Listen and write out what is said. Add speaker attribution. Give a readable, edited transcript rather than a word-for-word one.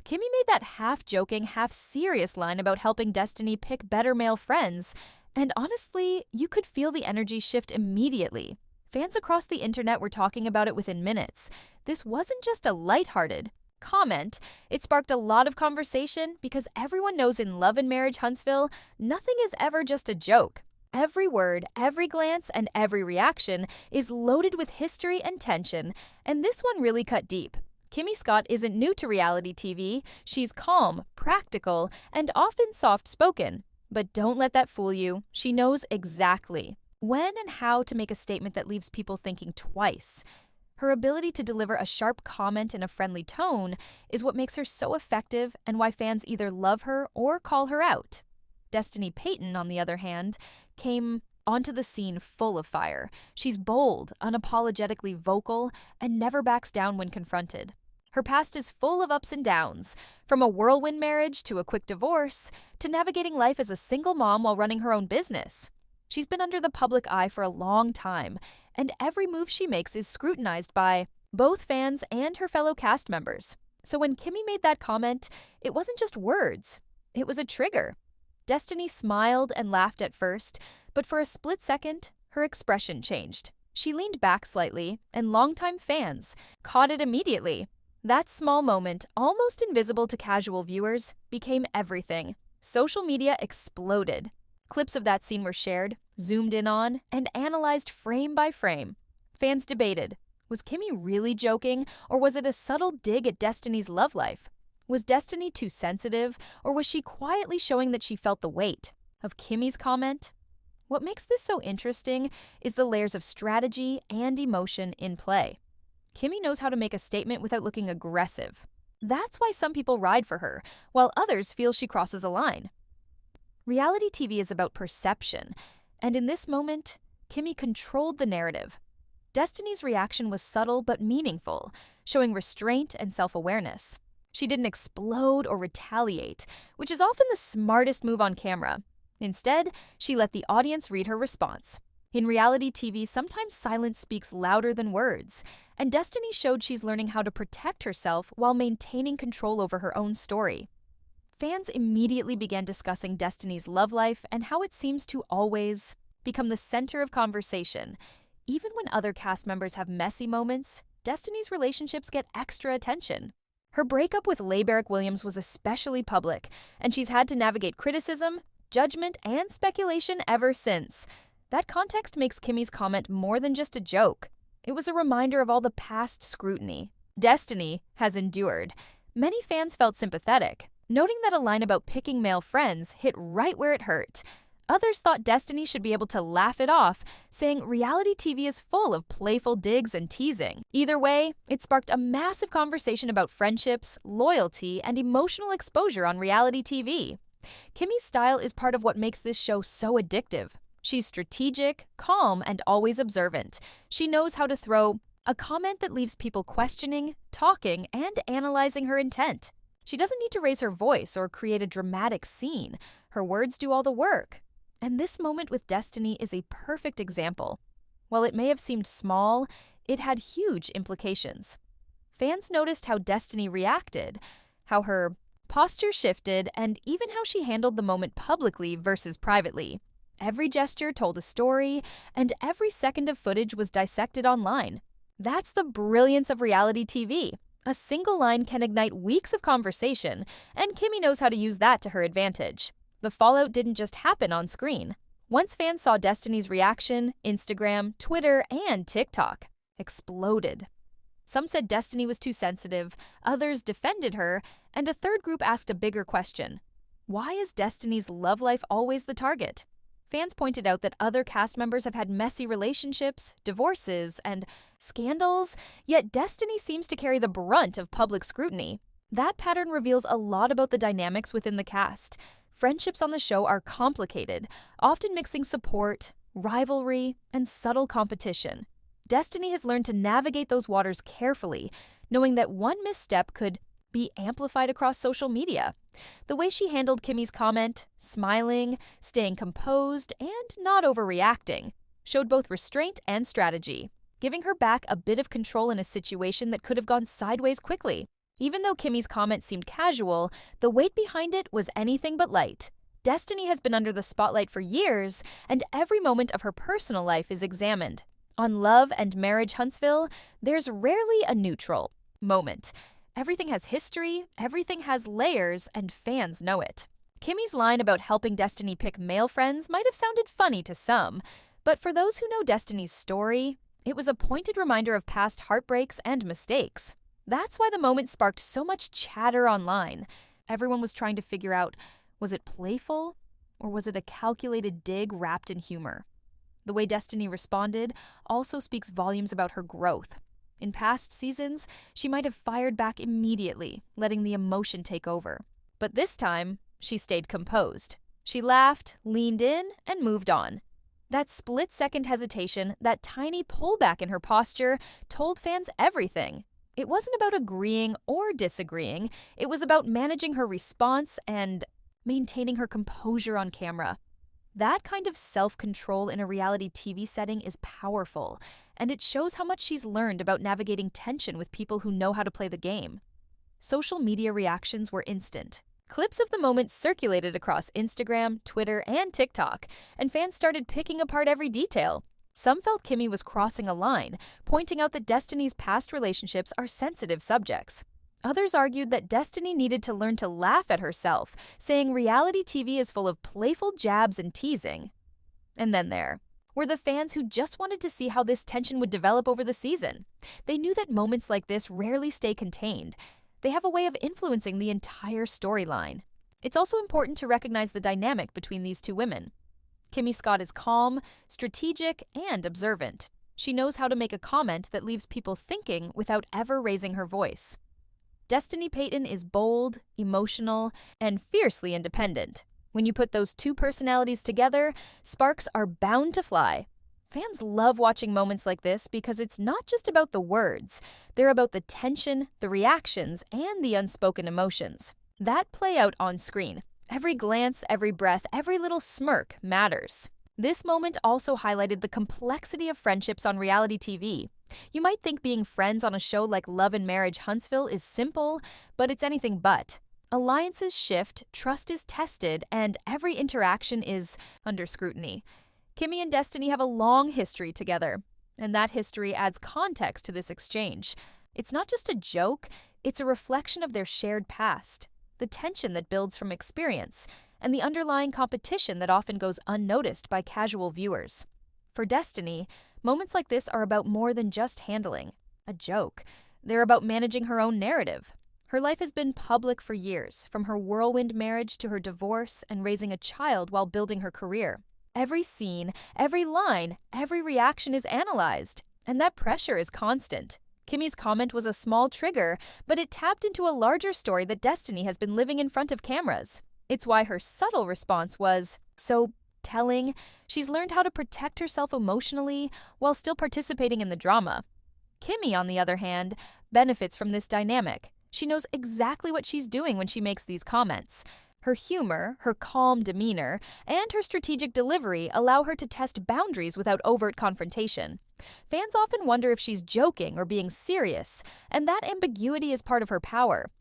Speaker 1: Kimmi made that half-joking, half-serious line about helping Destiny pick better male friends, and honestly, you could feel the energy shift immediately. Fans across the internet were talking about it within minutes. This wasn't just a lighthearted comment. It sparked a lot of conversation because everyone knows in Love and Marriage Huntsville, nothing is ever just a joke. Every word, every glance, and every reaction is loaded with history and tension, and this one really cut deep. Kimmi Scott isn't new to reality TV. She's calm, practical, and often soft-spoken. But don't let that fool you. She knows exactly when and how to make a statement that leaves people thinking twice. Her ability to deliver a sharp comment in a friendly tone is what makes her so effective and why fans either love her or call her out. Destiny Payton, on the other hand, came onto the scene full of fire. She's bold, unapologetically vocal, and never backs down when confronted. Her past is full of ups and downs, from a whirlwind marriage to a quick divorce, to navigating life as a single mom while running her own business. She's been under the public eye for a long time, and every move she makes is scrutinized by both fans and her fellow cast members. So when Kimmi made that comment, it wasn't just words, it was a trigger. Destiny smiled and laughed at first, but for a split second, her expression changed. She leaned back slightly, and longtime fans caught it immediately. That small moment, almost invisible to casual viewers, became everything. Social media exploded. Clips of that scene were shared, zoomed in on, and analyzed frame by frame. Fans debated, was Kimmi really joking, or was it a subtle dig at Destiny's love life? Was Destiny too sensitive, or was she quietly showing that she felt the weight of Kimmi's comment? What makes this so interesting is the layers of strategy and emotion in play. Kimmi knows how to make a statement without looking aggressive. That's why some people ride for her, while others feel she crosses a line. Reality TV is about perception, and in this moment, Kimmi controlled the narrative. Destiny's reaction was subtle but meaningful, showing restraint and self-awareness. She didn't explode or retaliate, which is often the smartest move on camera. Instead, she let the audience read her response. In reality TV, sometimes silence speaks louder than words, and Destiny showed she's learning how to protect herself while maintaining control over her own story. Fans immediately began discussing Destiny's love life and how it seems to always become the center of conversation. Even when other cast members have messy moments, Destiny's relationships get extra attention. Her breakup with LaBerick Williams was especially public, and she's had to navigate criticism, judgment, and speculation ever since. That context makes Kimmi's comment more than just a joke. It was a reminder of all the past scrutiny Destiny has endured. Many fans felt sympathetic, noting that a line about picking male friends hit right where it hurt. Others thought Destiny should be able to laugh it off, saying reality TV is full of playful digs and teasing. Either way, it sparked a massive conversation about friendships, loyalty, and emotional exposure on reality TV. Kimmi's style is part of what makes this show so addictive. She's strategic, calm, and always observant. She knows how to throw a comment that leaves people questioning, talking, and analyzing her intent. She doesn't need to raise her voice or create a dramatic scene. Her words do all the work. And this moment with Destiny is a perfect example. While it may have seemed small, it had huge implications. Fans noticed how Destiny reacted, how her posture shifted, and even how she handled the moment publicly versus privately. Every gesture told a story, and every second of footage was dissected online. That's the brilliance of reality TV. A single line can ignite weeks of conversation, and Kimmi knows how to use that to her advantage. The fallout didn't just happen on screen. Once fans saw Destiny's reaction, Instagram, Twitter, and TikTok exploded. Some said Destiny was too sensitive, others defended her, and a third group asked a bigger question. Why is Destiny's love life always the target? Fans pointed out that other cast members have had messy relationships, divorces, and scandals, yet Destiny seems to carry the brunt of public scrutiny. That pattern reveals a lot about the dynamics within the cast. Friendships on the show are complicated, often mixing support, rivalry, and subtle competition. Destiny has learned to navigate those waters carefully, knowing that one misstep could be amplified across social media. The way she handled Kimmi's comment, smiling, staying composed, and not overreacting, showed both restraint and strategy, giving her back a bit of control in a situation that could have gone sideways quickly. Even though Kimmi's comment seemed casual, the weight behind it was anything but light. Destiny has been under the spotlight for years, and every moment of her personal life is examined. On Love and Marriage Huntsville, there's rarely a neutral moment. Everything has history, everything has layers, and fans know it. Kimmi's line about helping Destiny pick male friends might have sounded funny to some, but for those who know Destiny's story, it was a pointed reminder of past heartbreaks and mistakes. That's why the moment sparked so much chatter online. Everyone was trying to figure out, was it playful, or was it a calculated dig wrapped in humor? The way Destiny responded also speaks volumes about her growth. In past seasons, she might have fired back immediately, letting the emotion take over. But this time, she stayed composed. She laughed, leaned in, and moved on. That split-second hesitation, that tiny pullback in her posture, told fans everything. It wasn't about agreeing or disagreeing. It was about managing her response and maintaining her composure on camera. That kind of self-control in a reality TV setting is powerful, and it shows how much she's learned about navigating tension with people who know how to play the game. Social media reactions were instant. Clips of the moment circulated across Instagram, Twitter, and TikTok, and fans started picking apart every detail. Some felt Kimmi was crossing a line, pointing out that Destiny's past relationships are sensitive subjects. Others argued that Destiny needed to learn to laugh at herself, saying reality TV is full of playful jabs and teasing. And then there were the fans who just wanted to see how this tension would develop over the season. They knew that moments like this rarely stay contained. They have a way of influencing the entire storyline. It's also important to recognize the dynamic between these two women. Kimmi Scott is calm, strategic, and observant. She knows how to make a comment that leaves people thinking without ever raising her voice. Destiny Payton is bold, emotional, and fiercely independent. When you put those two personalities together, sparks are bound to fly. Fans love watching moments like this because it's not just about the words. They're about the tension, the reactions, and the unspoken emotions that play out on screen. Every glance, every breath, every little smirk matters. This moment also highlighted the complexity of friendships on reality TV. You might think being friends on a show like Love and Marriage Huntsville is simple, but it's anything but. Alliances shift, trust is tested, and every interaction is under scrutiny. Kimmi and Destiny have a long history together, and that history adds context to this exchange. It's not just a joke, it's a reflection of their shared past, the tension that builds from experience, and the underlying competition that often goes unnoticed by casual viewers. For Destiny, moments like this are about more than just handling a joke. They're about managing her own narrative. Her life has been public for years, from her whirlwind marriage to her divorce and raising a child while building her career. Every scene, every line, every reaction is analyzed, and that pressure is constant. Kimmi's comment was a small trigger, but it tapped into a larger story that Destiny has been living in front of cameras. It's why her subtle response was so telling. She's learned how to protect herself emotionally while still participating in the drama. Kimmi, on the other hand, benefits from this dynamic. She knows exactly what she's doing when she makes these comments. Her humor, her calm demeanor, and her strategic delivery allow her to test boundaries without overt confrontation. Fans often wonder if she's joking or being serious, and that ambiguity is part of her power.